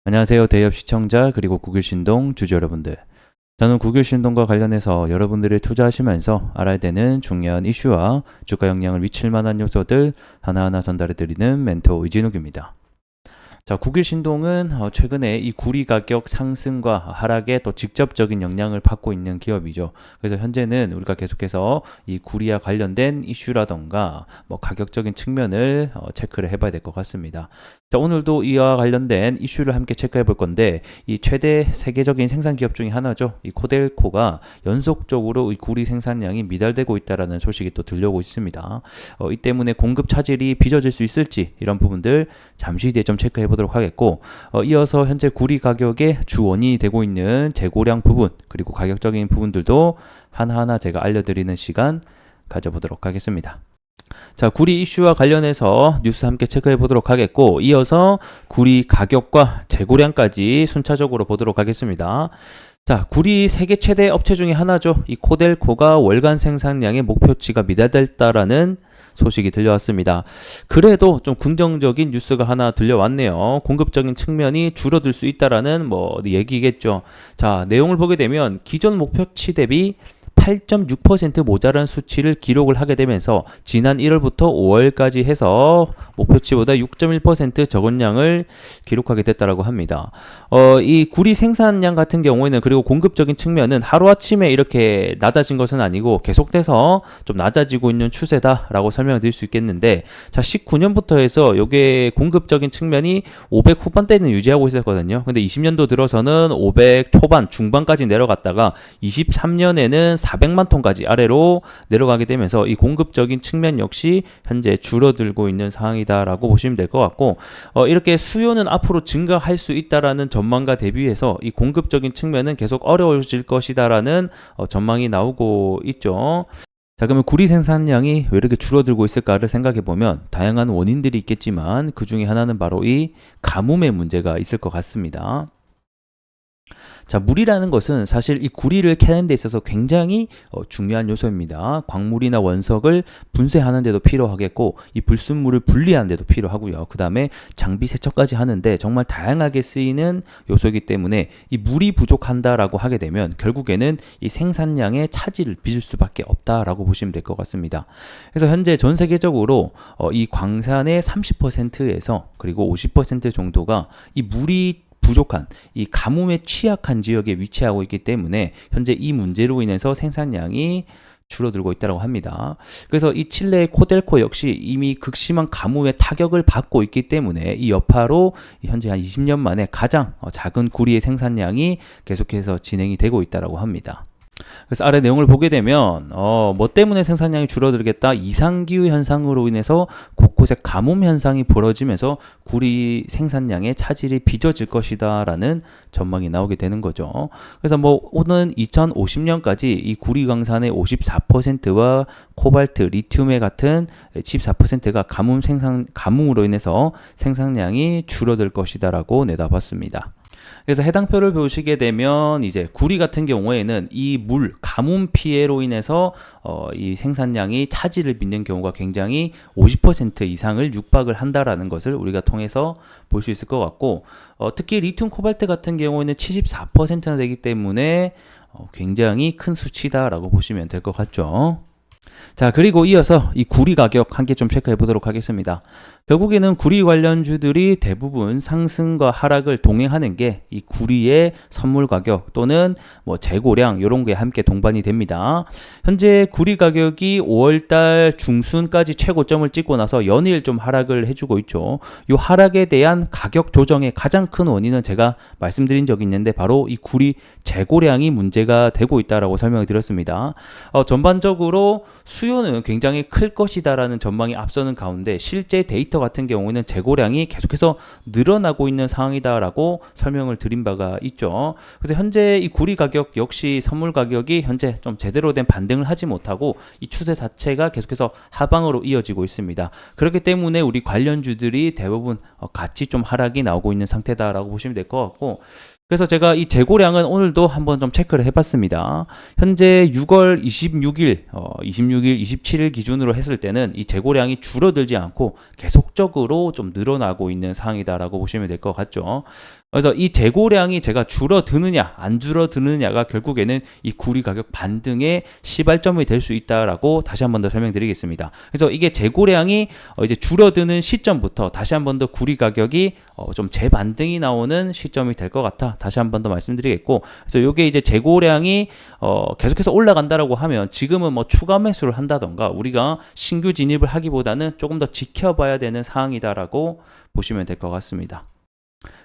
안녕하세요. 대기업 시청자 그리고 구글신동 주주 여러분들. 저는 구글신동과 관련해서 여러분들이 투자하시면서 알아야 되는 중요한 이슈와 주가 영향을 미칠 만한 요소들 하나하나 전달해드리는 멘토 이진욱입니다. 자, 국유신동은 최근에 이 구리 가격 상승과 하락에 또 직접적인 영향을 받고 있는 기업이죠. 그래서 현재는 우리가 계속해서 이 구리와 관련된 이슈라던가 뭐 가격적인 측면을 체크를 해봐야 될 것 같습니다. 자, 오늘도 이와 관련된 이슈를 함께 체크해 볼 건데, 이 최대 세계적인 생산 기업 중에 하나죠. 이 코델코가 연속적으로 이 구리 생산량이 미달되고 있다라는 소식이 또 들려오고 있습니다. 이 때문에 공급 차질이 빚어질 수 있을지 이런 부분들 잠시 뒤에 좀 체크해 보도록 하겠고, 이어서 현재 구리 가격의 주 원인이 되고 있는 재고량 부분 그리고 가격적인 부분들도 하나하나 제가 알려드리는 시간 가져보도록 하겠습니다. 자, 구리 이슈와 관련해서 뉴스 함께 체크해 보도록 하겠고, 이어서 구리 가격과 재고량까지 순차적으로 보도록 하겠습니다. 자, 구리 세계 최대 업체 중에 하나죠. 이 코델코가 월간 생산량의 목표치가 미달됐다라는 소식이 들려왔습니다. 그래도 좀 긍정적인 뉴스가 하나 들려왔네요. 공급적인 측면이 줄어들 수 있다라는 뭐 얘기겠죠. 자, 내용을 보게 되면 기존 목표치 대비 8.6% 모자란 수치를 기록을 하게 되면서 지난 1월부터 5월까지 해서 목표치보다 6.1% 적은 양을 기록하게 됐다라고 합니다. 이 구리 생산량 같은 경우에는 그리고 공급적인 측면은 하루아침에 이렇게 낮아진 것은 아니고 계속돼서 좀 낮아지고 있는 추세다라고 설명을 드릴 수 있겠는데, 자, 19년부터 해서 이게 공급적인 측면이 500 후반대는 유지하고 있었거든요. 근데 20년도 들어서는 500 초반 중반까지 내려갔다가 23년에는 400만 톤까지 아래로 내려가게 되면서 이 공급적인 측면 역시 현재 줄어들고 있는 상황이다라고 보시면 될 것 같고, 이렇게 수요는 앞으로 증가할 수 있다라는 전망과 대비해서 이 공급적인 측면은 계속 어려워질 것이다라는 전망이 나오고 있죠. 자, 그러면 구리 생산량이 왜 이렇게 줄어들고 있을까를 생각해 보면 다양한 원인들이 있겠지만 그 중에 하나는 바로 이 가뭄의 문제가 있을 것 같습니다. 자, 물이라는 것은 사실 이 구리를 캐는 데 있어서 굉장히 중요한 요소입니다. 광물이나 원석을 분쇄하는 데도 필요하겠고, 이 불순물을 분리하는 데도 필요하고요. 그 다음에 장비 세척까지 하는데 정말 다양하게 쓰이는 요소이기 때문에 이 물이 부족한다라고 하게 되면 결국에는 이 생산량의 차질을 빚을 수밖에 없다라고 보시면 될 것 같습니다. 그래서 현재 전 세계적으로 이 광산의 30%에서 그리고 50% 정도가 이 물이 부족한 이 가뭄에 취약한 지역에 위치하고 있기 때문에 현재 이 문제로 인해서 생산량이 줄어들고 있다고 합니다. 그래서 이 칠레의 코델코 역시 이미 극심한 가뭄의 타격을 받고 있기 때문에 이 여파로 현재 한 20년 만에 가장 작은 구리의 생산량이 계속해서 진행이 되고 있다고 합니다. 그래서 아래 내용을 보게 되면 뭐 때문에 생산량이 줄어들겠다, 이상기후 현상으로 인해서 곳곳에 가뭄 현상이 벌어지면서 구리 생산량의 차질이 빚어질 것이다 라는 전망이 나오게 되는 거죠. 그래서 뭐 오는 2050년까지 이 구리 광산의 54%와 코발트, 리튬의 같은 14%가 가뭄으로 인해서 생산량이 줄어들 것이다 라고 내다봤습니다. 그래서 해당 표를 보시게 되면 이제 구리 같은 경우에는 이 물, 가뭄 피해로 인해서 이 생산량이 차질을 빚는 경우가 굉장히 50% 이상을 육박을 한다라는 것을 우리가 통해서 볼 수 있을 것 같고, 특히 리튬 코발트 같은 경우에는 74%나 되기 때문에 굉장히 큰 수치다라고 보시면 될 것 같죠. 자, 그리고 이어서 이 구리 가격 함께 좀 체크해 보도록 하겠습니다. 결국에는 구리 관련주들이 대부분 상승과 하락을 동행하는 게 이 구리의 선물 가격 또는 뭐 재고량 이런 게 함께 동반이 됩니다. 현재 구리 가격이 5월달 중순까지 최고점을 찍고 나서 연일 좀 하락을 해주고 있죠. 이 하락에 대한 가격 조정의 가장 큰 원인은 제가 말씀드린 적이 있는데 바로 이 구리 재고량이 문제가 되고 있다라고 설명을 드렸습니다. 전반적으로 수요는 굉장히 클 것이다라는 전망이 앞서는 가운데 실제 데이터 같은 경우는 재고량이 계속해서 늘어나고 있는 상황이다라고 설명을 드린 바가 있죠. 그래서 현재 이 구리 가격 역시 선물 가격이 현재 좀 제대로 된 반등을 하지 못하고 이 추세 자체가 계속해서 하방으로 이어지고 있습니다. 그렇기 때문에 우리 관련주들이 대부분 같이 좀 하락이 나오고 있는 상태다라고 보시면 될 것 같고, 그래서 제가 이 재고량은 오늘도 한번 좀 체크를 해봤습니다. 현재 6월 26일, 27일 기준으로 했을 때는 이 재고량이 줄어들지 않고 계속적으로 좀 늘어나고 있는 상황이다라고 보시면 될 것 같죠. 그래서 이 재고량이 제가 줄어드느냐 안 줄어드느냐가 결국에는 이 구리 가격 반등의 시발점이 될 수 있다라고 다시 한 번 더 설명드리겠습니다. 그래서 이게 재고량이 이제 줄어드는 시점부터 다시 한 번 더 구리 가격이 좀 재반등이 나오는 시점이 될 것 같아 다시 한 번 더 말씀드리겠고, 그래서 이게 이제 재고량이 계속해서 올라간다라고 하면 지금은 뭐 추가 매수를 한다던가 우리가 신규 진입을 하기보다는 조금 더 지켜봐야 되는 상황이다라고 보시면 될 것 같습니다.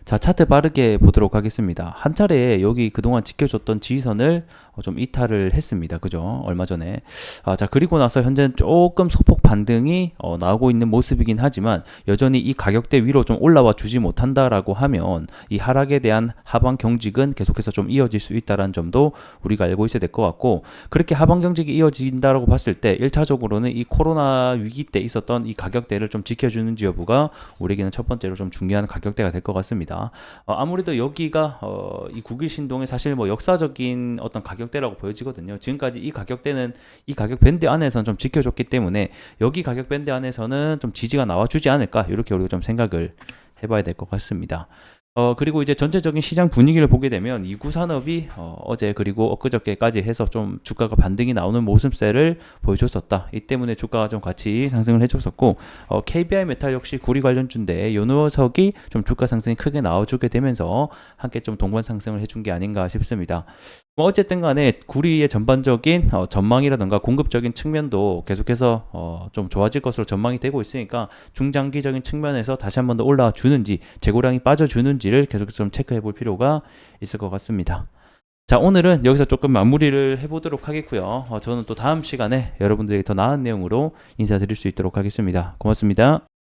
자, 차트 빠르게 보도록 하겠습니다. 한 차례 여기 그동안 지켜줬던 지지선을 좀 이탈을 했습니다. 그죠? 얼마 전에. 자, 그리고 나서 현재는 조금 소폭 반등이 나오고 있는 모습이긴 하지만 여전히 이 가격대 위로 좀 올라와 주지 못한다라고 하면 이 하락에 대한 하방 경직은 계속해서 좀 이어질 수 있다는 점도 우리가 알고 있어야 될 것 같고, 그렇게 하방 경직이 이어진다라고 봤을 때 1차적으로는 이 코로나 위기 때 있었던 이 가격대를 좀 지켜주는지 여부가 우리에게는 첫 번째로 좀 중요한 가격대가 될 것 같습니다. 아무래도 여기가 이 국일신동의 사실 뭐 역사적인 어떤 가격대라고 보여지거든요. 지금까지 이 가격대는 이 가격 밴드 안에서는 좀 지켜줬기 때문에 여기 가격 밴드 안에서는 좀 지지가 나와주지 않을까, 이렇게 우리가 좀 생각을 해봐야 될 것 같습니다. 그리고 이제 전체적인 시장 분위기를 보게 되면 이구산업이 어제 그리고 엊그저께까지 해서 좀 주가가 반등이 나오는 모습세를 보여줬었다. 이 때문에 주가가 좀 같이 상승을 해줬었고, KBI 메탈 역시 구리 관련주인데 요 녀석이 좀 주가 상승이 크게 나와주게 되면서 함께 좀 동반 상승을 해준 게 아닌가 싶습니다. 뭐 어쨌든 간에 구리의 전반적인 전망이라든가 공급적인 측면도 계속해서 좀 좋아질 것으로 전망이 되고 있으니까 중장기적인 측면에서 다시 한 번 더 올라와 주는지 재고량이 빠져주는지를 계속해서 좀 체크해 볼 필요가 있을 것 같습니다. 자, 오늘은 여기서 조금 마무리를 해보도록 하겠고요. 저는 또 다음 시간에 여러분들에게 더 나은 내용으로 인사드릴 수 있도록 하겠습니다. 고맙습니다.